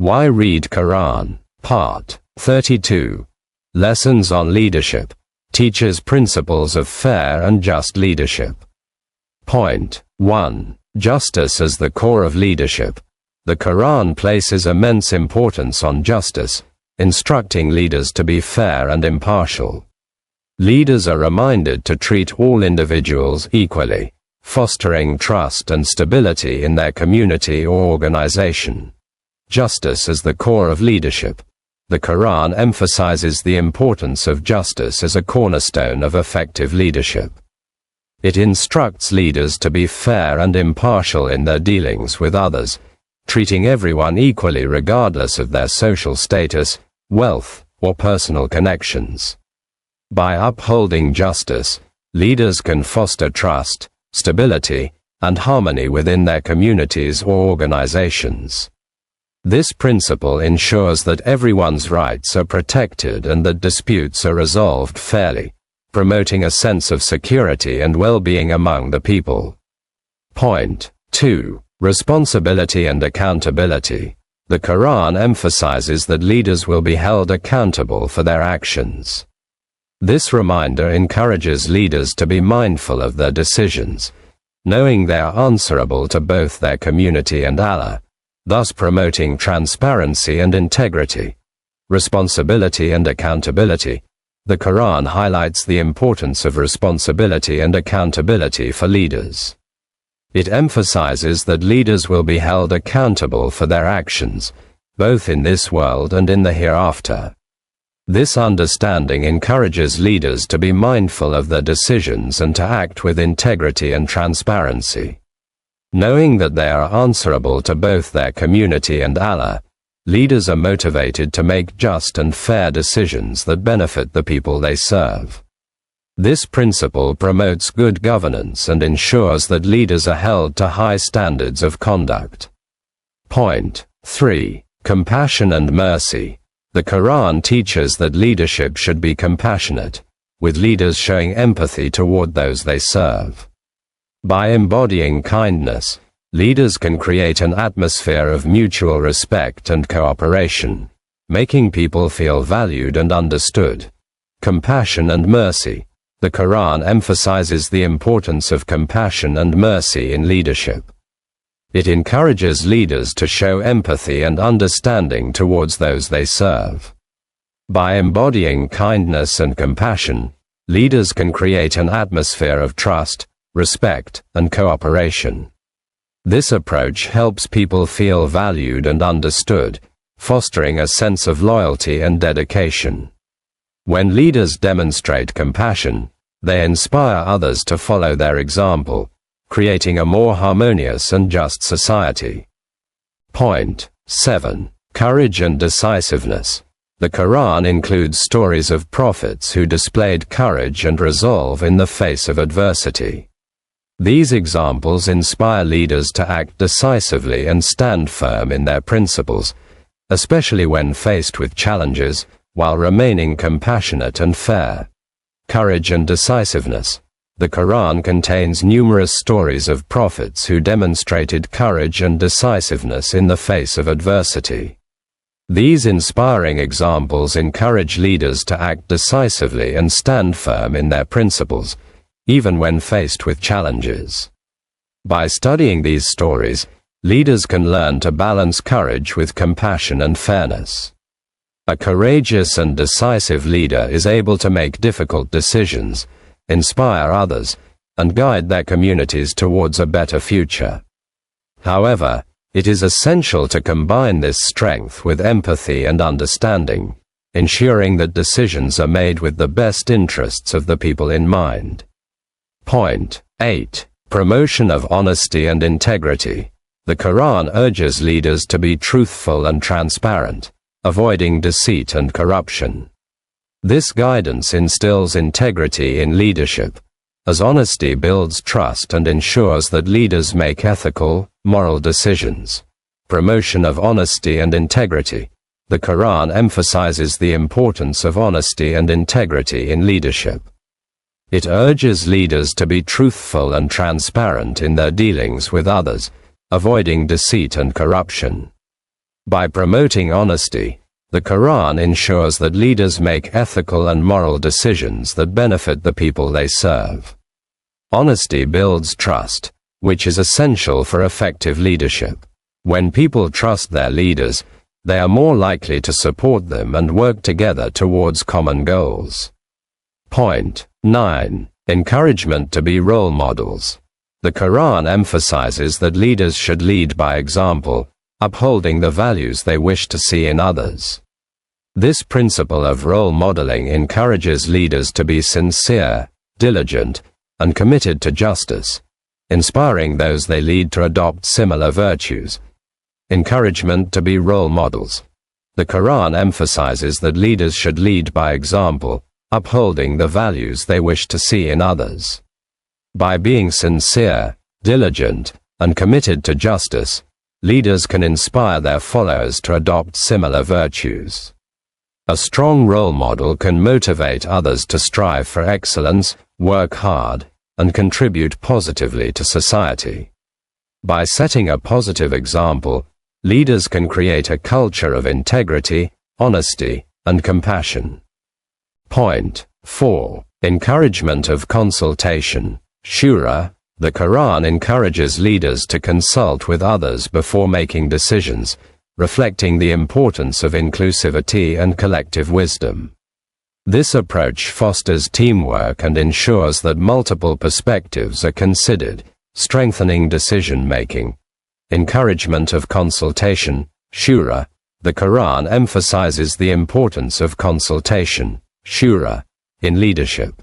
Why Read Quran? Part 32. Lessons on Leadership. Teaches Principles of Fair and Just Leadership. Point 1. Justice as the core of leadership. The Quran places immense importance on justice, instructing leaders to be fair and impartial. Leaders are reminded to treat all individuals equally, fostering trust and stability in their community or organization. Justice as the core of leadership. The Quran emphasizes the importance of justice as a cornerstone of effective leadership. It instructs leaders to be fair and impartial in their dealings with others, treating everyone equally regardless of their social status, wealth, or personal connections. By upholding justice, leaders can foster trust, stability, and harmony within their communities or organizations. This principle ensures that everyone's rights are protected and that disputes are resolved fairly, promoting a sense of security and well-being among the people. Point 2. Responsibility and accountability. The Quran emphasizes that leaders will be held accountable for their actions. This reminder encourages leaders to be mindful of their decisions, knowing they are answerable to both their community and Allah, thus promoting transparency and integrity. Responsibility and accountability. The Quran highlights the importance of responsibility and accountability for leaders. It emphasizes that leaders will be held accountable for their actions, both in this world and in the hereafter. This understanding encourages leaders to be mindful of their decisions and to act with integrity and transparency. Knowing that they are answerable to both their community and Allah, leaders are motivated to make just and fair decisions that benefit the people they serve. This principle promotes good governance and ensures that leaders are held to high standards of conduct. Point 3. Compassion and mercy. The Quran teaches that leadership should be compassionate, with leaders showing empathy toward those they serve. By embodying kindness, leaders can create an atmosphere of mutual respect and cooperation, making people feel valued and understood. Compassion and mercy. The Quran emphasizes the importance of compassion and mercy in leadership. It encourages leaders to show empathy and understanding towards those they serve. By embodying kindness and compassion, leaders can create an atmosphere of trust, respect, and cooperation. This approach helps people feel valued and understood, fostering a sense of loyalty and dedication. When leaders demonstrate compassion, they inspire others to follow their example, creating a more harmonious and just society. Point 7. Courage and decisiveness. The Quran includes stories of prophets who displayed courage and resolve in the face of adversity. These examples inspire leaders to act decisively and stand firm in their principles, especially when faced with challenges, while remaining compassionate and fair. Courage and decisiveness. The Quran contains numerous stories of prophets who demonstrated courage and decisiveness in the face of adversity. These inspiring examples encourage leaders to act decisively and stand firm in their principles, even when faced with challenges. By studying these stories, leaders can learn to balance courage with compassion and fairness. A courageous and decisive leader is able to make difficult decisions, inspire others, and guide their communities towards a better future. However, it is essential to combine this strength with empathy and understanding, ensuring that decisions are made with the best interests of the people in mind. Point 8. Promotion of honesty and integrity. The Quran urges leaders to be truthful and transparent, avoiding deceit and corruption. This guidance instills integrity in leadership, as honesty builds trust and ensures that leaders make ethical, moral decisions. Promotion of honesty and integrity. The Quran emphasizes the importance of honesty and integrity in leadership. It urges leaders to be truthful and transparent in their dealings with others, avoiding deceit and corruption. By promoting honesty, the Quran ensures that leaders make ethical and moral decisions that benefit the people they serve. Honesty builds trust, which is essential for effective leadership. When people trust their leaders, they are more likely to support them and work together towards common goals. Point 9. Encouragement to be role models. The Quran emphasizes that leaders should lead by example, upholding the values they wish to see in others. This principle of role modeling encourages leaders to be sincere, diligent, and committed to justice, inspiring those they lead to adopt similar virtues. Encouragement to be role models. The Quran emphasizes that leaders should lead by example, upholding the values they wish to see in others. By being sincere, diligent, and committed to justice, leaders can inspire their followers to adopt similar virtues. A strong role model can motivate others to strive for excellence, work hard, and contribute positively to society. By setting a positive example, leaders can create a culture of integrity, honesty, and compassion. Point 4. Encouragement of consultation. Shura. The Quran encourages leaders to consult with others before making decisions, reflecting the importance of inclusivity and collective wisdom. This approach fosters teamwork and ensures that multiple perspectives are considered, strengthening decision-making. Encouragement of consultation. Shura. The Quran emphasizes the importance of consultation, shura, in leadership.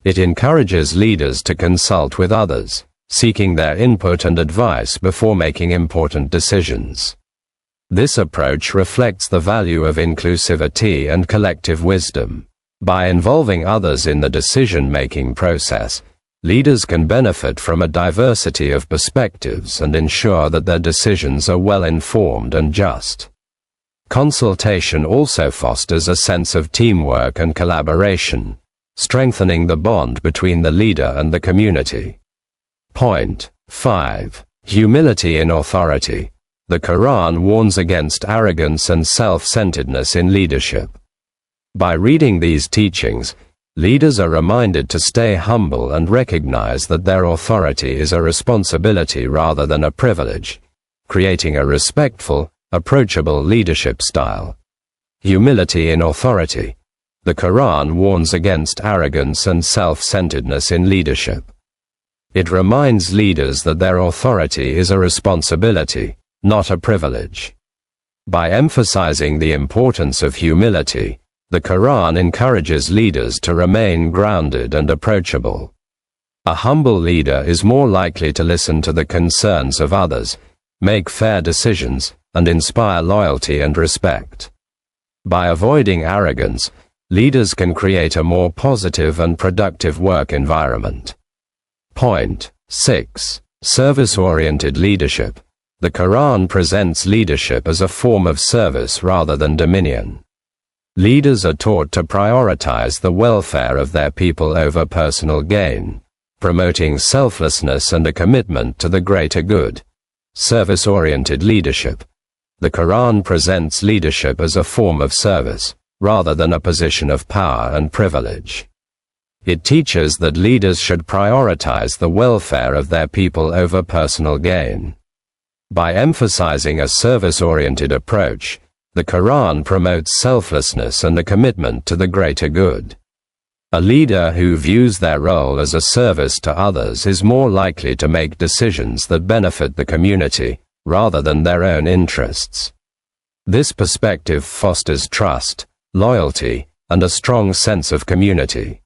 It encourages leaders to consult with others, seeking their input and advice before making important decisions. This approach reflects the value of inclusivity and collective wisdom. By involving others in the decision-making process, leaders can benefit from a diversity of perspectives and ensure that their decisions are well-informed and just. Consultation also fosters a sense of teamwork and collaboration, strengthening the bond between the leader and the community. Point 5. Humility in authority. The Quran warns against arrogance and self-centeredness in leadership. By reading these teachings, leaders are reminded to stay humble and recognize that their authority is a responsibility rather than a privilege, creating a respectful, approachable leadership style. Humility in authority. The Quran warns against arrogance and self-centeredness in leadership. It reminds leaders that their authority is a responsibility, not a privilege. By emphasizing the importance of humility, the Quran encourages leaders to remain grounded and approachable. A humble leader is more likely to listen to the concerns of others, make fair decisions, and inspire loyalty and respect. By avoiding arrogance, leaders can create a more positive and productive work environment. Point 6. Service-oriented leadership. The Quran presents leadership as a form of service rather than dominion. Leaders are taught to prioritize the welfare of their people over personal gain, promoting selflessness and a commitment to the greater good. Service-oriented leadership. The Quran presents leadership as a form of service, rather than a position of power and privilege. It teaches that leaders should prioritize the welfare of their people over personal gain. By emphasizing a service-oriented approach, the Quran promotes selflessness and a commitment to the greater good. A leader who views their role as a service to others is more likely to make decisions that benefit the community, rather than their own interests. This perspective fosters trust, loyalty, and a strong sense of community.